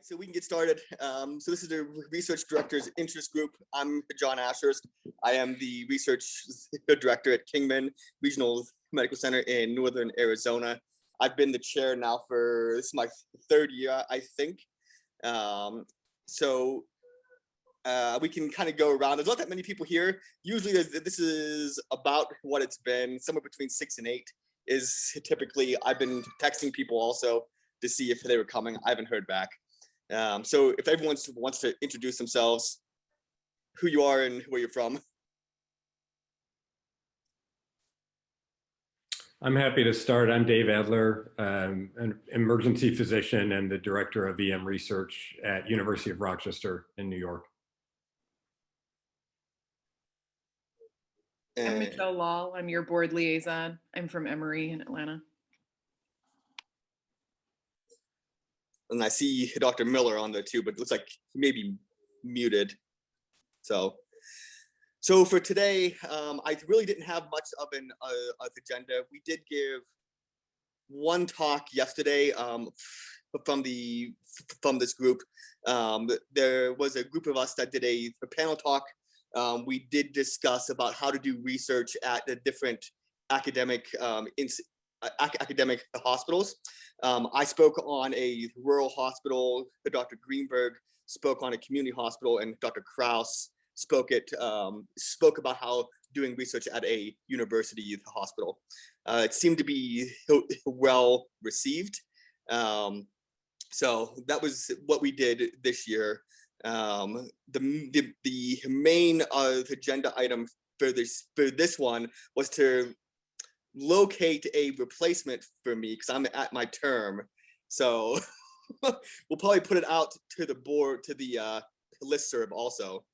so we can get started. So this is the Research Director's Interest Group. I'm John Ashurst. I am the Research Director at Kingman Regional Medical Center in Northern Arizona. I've been the chair now for, this is my third year, I think. We can kind of go around. There's not that many people here. Usually this is about what it's been, somewhere between 6 and 8 is typically. I've been texting people also to see if they were coming. I haven't heard back. So if everyone wants to introduce themselves, who you are and where you're from. I'm happy to start. I'm Dave Adler, an emergency physician and the director of EM research at University of Rochester in New York. I'm Michelle Lal. I'm your board liaison. I'm from Emory in Atlanta. And I see Dr. Miller on there too, but it looks like he may be muted. So for today, I really didn't have much of an agenda. We did give one talk yesterday from this group. There was a group of us that did a panel talk. We did discuss about how to do research at the different academic hospitals. I spoke on a rural hospital. Dr. Greenberg spoke on a community hospital, and Dr. Kraus spoke about how doing research at a university hospital. It seemed to be well received. So that was what we did this year. The main agenda item for this one was to locate a replacement for me because I'm at my term. So we'll probably put it out to the board, to the listserv also.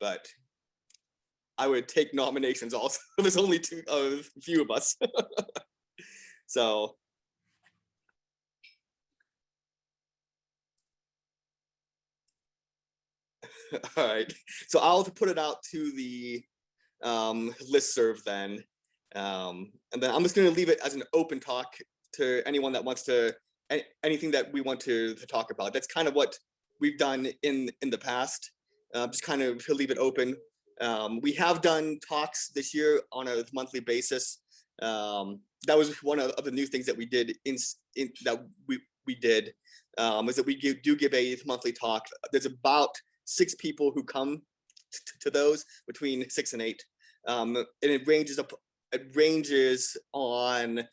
But I would take nominations also. There's only a few of us. So. All right, so I'll put it out to the listserv then. And then I'm just going to leave it as an open talk to anyone that wants to, anything that we want to talk about. That's kind of what we've done in the past, just kind of to leave it open. We have done talks this year on a monthly basis. That was one of the new things that we did that we did, is that we do give a monthly talk. There's about 6 people who come to those, between 6 and 8. And it ranges on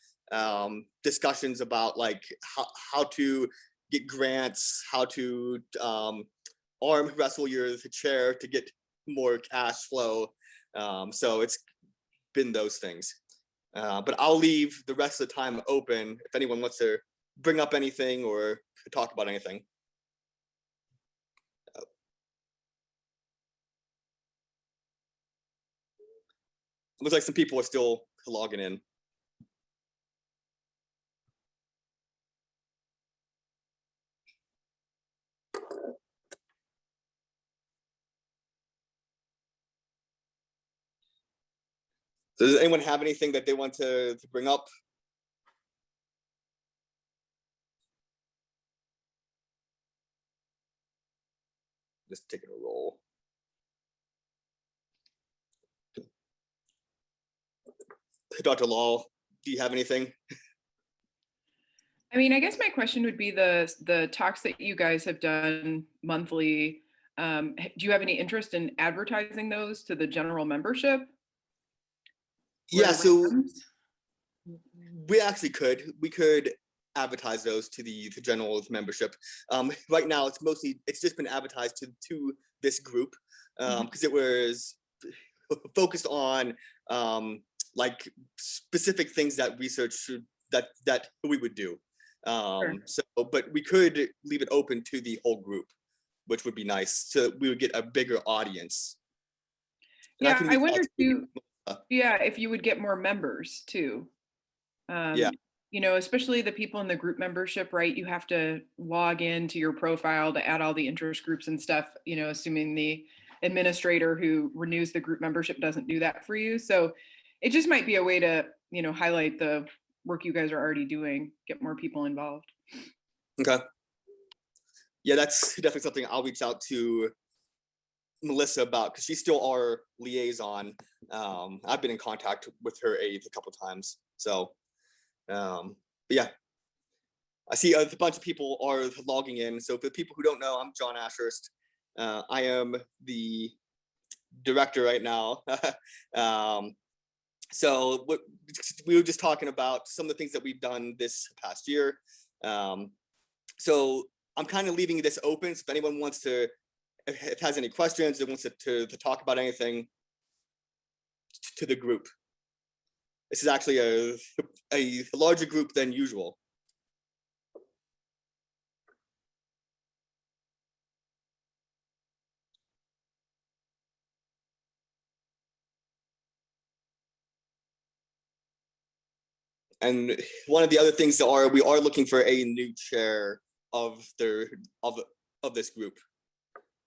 discussions about like how to get grants, how to arm wrestle your chair to get more cash flow. So it's been those things. But I'll leave the rest of the time open if anyone wants to bring up anything or talk about anything. Looks like some people are still logging in. So does anyone have anything that they want to bring up? Just taking a roll. Dr. Law, do you have anything? I mean, I guess my question would be the talks that you guys have done monthly. Do you have any interest in advertising those to the general membership? Yeah, so we actually could. We could advertise those to the general membership. Right now, it's just been advertised to this group because it was focused on like specific things that research that we would do. Sure. So, but we could leave it open to the whole group, which would be nice. So we would get a bigger audience. And yeah, I wonder too. Yeah, if you would get more members too. Yeah. You know, especially the people in the group membership, right? You have to log into your profile to add all the interest groups and stuff, you know, assuming the administrator who renews the group membership doesn't do that for you. So it just might be a way to, you know, highlight the work you guys are already doing, get more people involved. Okay. Yeah, that's definitely something I'll reach out to Melissa about, because she's still our liaison. I've been in contact with her a couple times. So, but yeah, I see a bunch of people are logging in. So for the people who don't know, I'm John Ashurst. I am the director right now. So what we were just talking about some of the things that we've done this past year. So I'm kind of leaving this open. So if anyone wants to, if it has any questions, it wants to talk about anything to the group. This is actually a larger group than usual. And one of the other things are we are looking for a new chair of this group.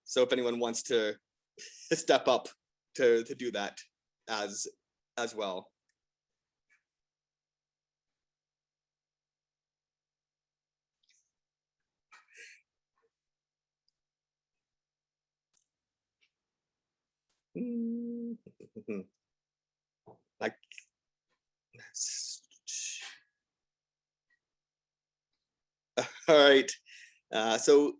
So if anyone wants to step up to do that as well. Like, all right. So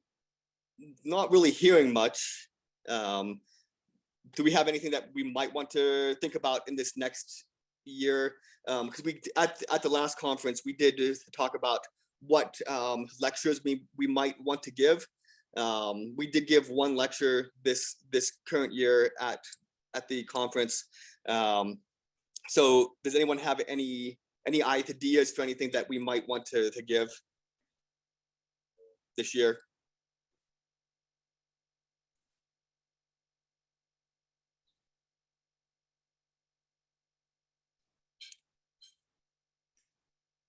not really hearing much. Do we have anything that we might want to think about in this next year? Because we at the last conference we did talk about what lectures we might want to give. We did give one lecture this current year at the conference. So does anyone have any ideas for anything that we might want to give this year?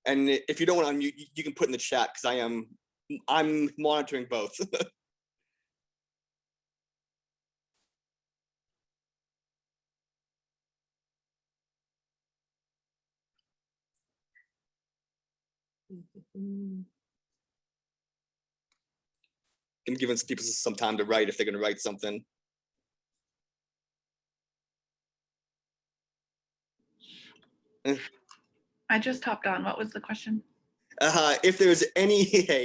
And if you don't want to unmute, you can put in the chat, because I'm monitoring both. I'm giving some people some time to write if they're going to write something. I just hopped on. What was the question? If there's any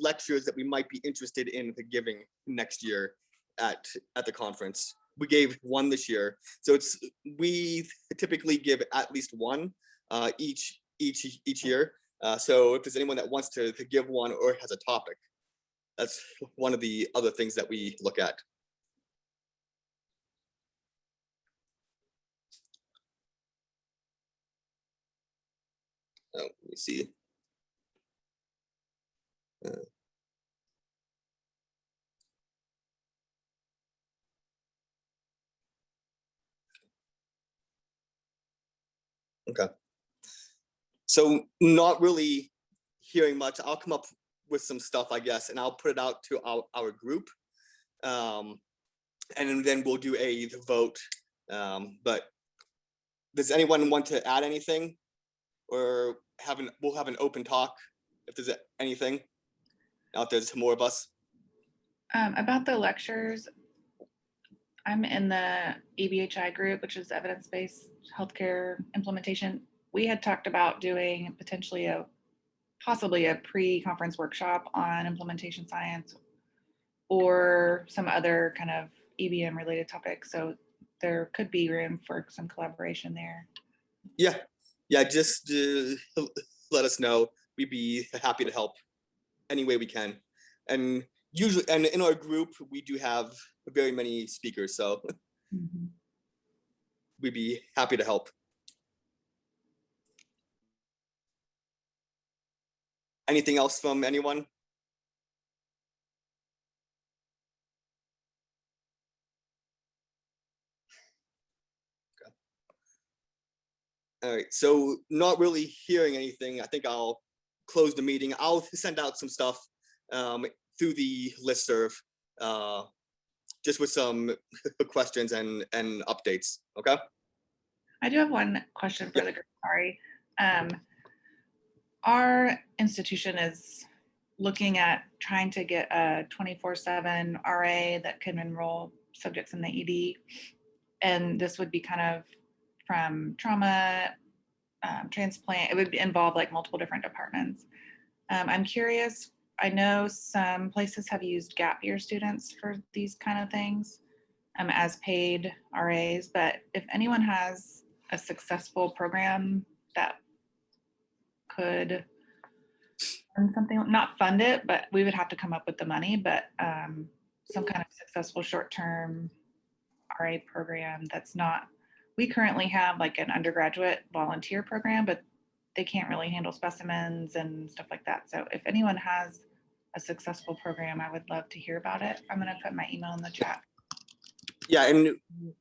lectures that we might be interested in giving next year at the conference. We gave one this year, so we typically give at least one each year. So if there's anyone that wants to give one or has a topic, that's one of the other things that we look at. Oh, let me see. Okay. So not really hearing much. I'll come up with some stuff, I guess, and I'll put it out to our group. And then we'll do a vote. But does anyone want to add anything, or we'll have an open talk if there's anything out there to more of us? About the lectures, I'm in the ABHI group, which is evidence-based healthcare implementation. We had talked about doing potentially possibly a pre-conference workshop on implementation science or some other kind of EBM related topic. So there could be room for some collaboration there. Yeah, just let us know. We'd be happy to help any way we can. And usually, and in our group, we do have very many speakers, so we'd be happy to help. Anything else from anyone? Okay. All right, so not really hearing anything. I think I'll close the meeting. I'll send out some stuff through the listserv, just with some questions and updates. Okay. I do have one question for the group. Sorry. Our institution is looking at trying to get a 24/7 RA that can enroll subjects in the ED. And this would be kind of from trauma, transplant. It would involve like multiple different departments. I'm curious, I know some places have used gap year students for these kind of things as paid RAs, but if anyone has a successful program that could fund something, not fund it, but we would have to come up with the money, but some kind of successful short-term RA program that's not, we currently have like an undergraduate volunteer program, but they can't really handle specimens and stuff like that. So if anyone has a successful program, I would love to hear about it. I'm going to put my email in the chat. Yeah, and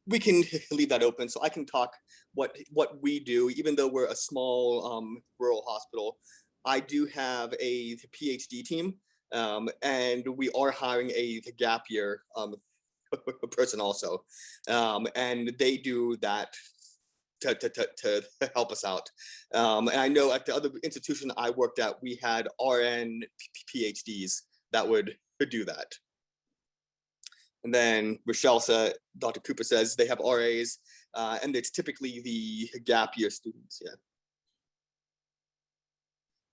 we can leave that open, so I can talk what we do. Even though we're a small rural hospital, I do have a PhD team, and we are hiring a gap year person also, and they do that to help us out. And I know at the other institution I worked at, we had RN PhDs that would do that. And then Rochelle said, Dr. Cooper says they have RAs, and it's typically the gap year students. Yeah.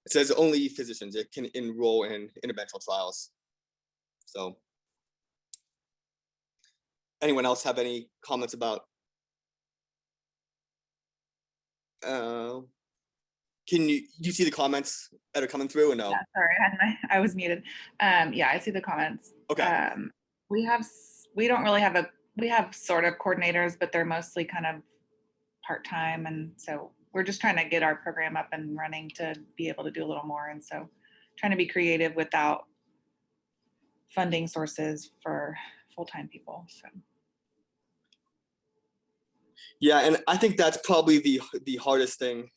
It says only physicians can enroll in interventional trials. So, anyone else have any comments about? Can you see the comments that are coming through or no? Yeah, sorry, I was muted. Yeah, I see the comments. Okay. We don't really have we have sort of coordinators, but they're mostly kind of part-time. And so we're just trying to get our program up and running to be able to do a little more. And so trying to be creative without funding sources for full-time people. So. Yeah, and I think that's probably the hardest thing.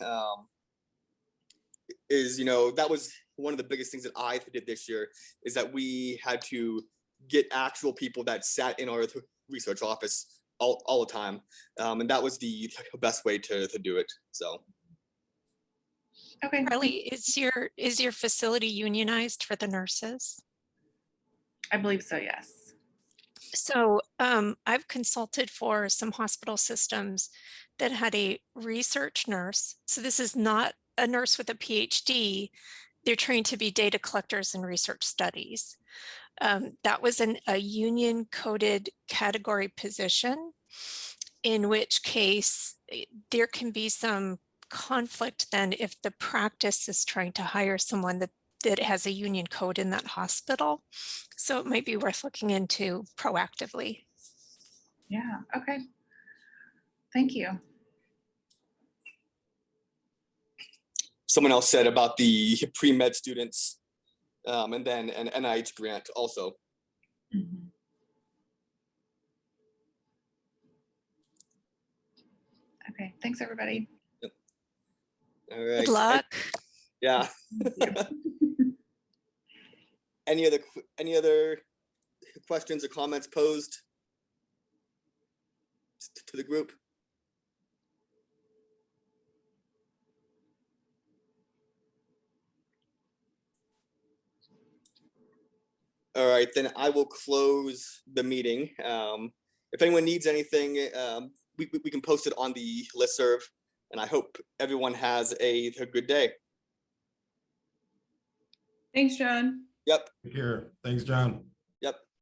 Is, you know, that was one of the biggest things that I did this year, is that we had to get actual people that sat in our research office all the time, and that was the best way to do it. So. Okay. Carly, is your facility unionized for the nurses? I believe so, yes. So I've consulted for some hospital systems that had a research nurse. So this is not a nurse with a PhD. They're trained to be data collectors in research studies. That was a union coded category position, in which case there can be some conflict then if the practice is trying to hire someone that has a union code in that hospital. So it might be worth looking into proactively. Yeah, okay. Thank you. Someone else said about the pre-med students, and then an NIH grant also. Mm-hmm. Okay, thanks everybody. Yep. All right. Good luck. Yeah. Any other questions or comments posed to the group? All right, then I will close the meeting. If anyone needs anything, we can post it on the listserv, and I hope everyone has a good day. Thanks, John. Yep. Here. Thanks, John. Yep.